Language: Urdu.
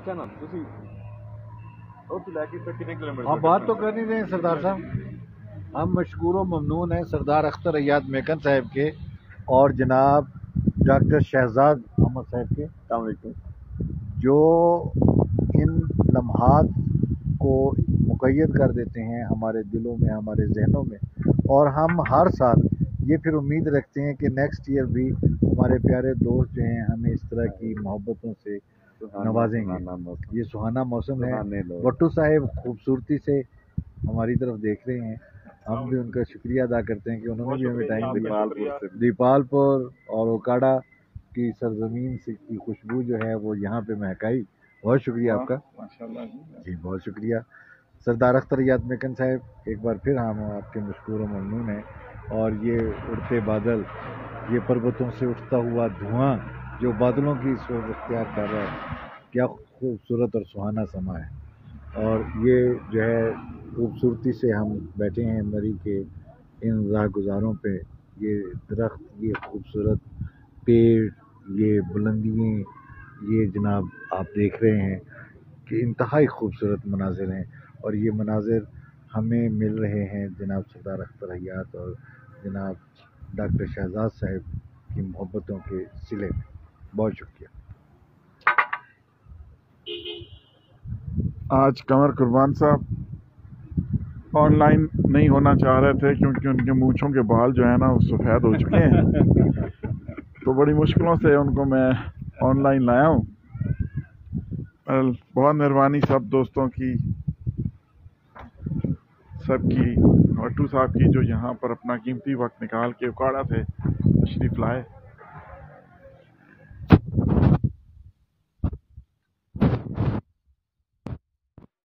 اچھا نا تسی اور تو لے کے پھر کتنے کلومیٹر آپ بات تو کر نہیں رہے ہیں سردار صاحب. ہم مشکور و ممنون ہیں سردار اختر ایاد میکن صاحب کے اور جناب ڈاکٹر شہزاد احمد صاحب کے. السلام علیکم. جو ان لمحات کو مقید کر دیتے ہیں ہمارے دلوں میں، ہمارے ذہنوں میں، اور ہم ہر سال یہ پھر امید رکھتے ہیں کہ نیکسٹ ایئر بھی ہمارے پیارے دوست جو ہیں ہمیں اس طرح کی محبتوں سے نوازیں گے. یہ سہانا موسم ہے. بٹو صاحب خوبصورتی سے ہماری طرف دیکھ رہے ہیں، ہم بھی ان کا شکریہ ادا کرتے ہیں کہ انہوں نے بھی ہمیں ٹائم دیا. دیپال پور اور اوکاڑا کی سرزمین سے کی خوشبو جو ہے وہ یہاں پہ مہکائی. بہت شکریہ آپ کا جی، بہت شکریہ سردار اختر ایاد میکن صاحب. ایک بار پھر ہم آپ کے مشکور و ممنون ہیں. اور یہ اڑتے بادل، یہ پروتوں سے اٹھتا ہوا دھواں جو بادلوں کی صورت اختیار کر رہا ہے، کیا خوبصورت اور سہانا سما ہے. اور یہ جو ہے خوبصورتی سے ہم بیٹھے ہیں مری کے ان راہ گزاروں پہ. یہ درخت، یہ خوبصورت پیڑ، یہ بلندیاں، یہ جناب آپ دیکھ رہے ہیں کہ انتہائی خوبصورت مناظر ہیں. اور یہ مناظر ہمیں مل رہے ہیں جناب سردار اختر ایاد اور جناب ڈاکٹر شہزاد صاحب کی محبتوں کے صلے میں. بہت شکریہ. آج قمر قربان صاحب آن لائن نہیں ہونا چاہ رہے تھے کیونکہ ان کے مونچھوں کے بال جو ہیں نا وہ سفید ہو چکے ہیں، تو بڑی مشکلوں سے ان کو میں آن لائن لایا ہوں. بہت مہربانی سب دوستوں کی، سب کی، بٹو صاحب کی جو یہاں پر اپنا قیمتی وقت نکال کے اوکاڑا سے تشریف لائے.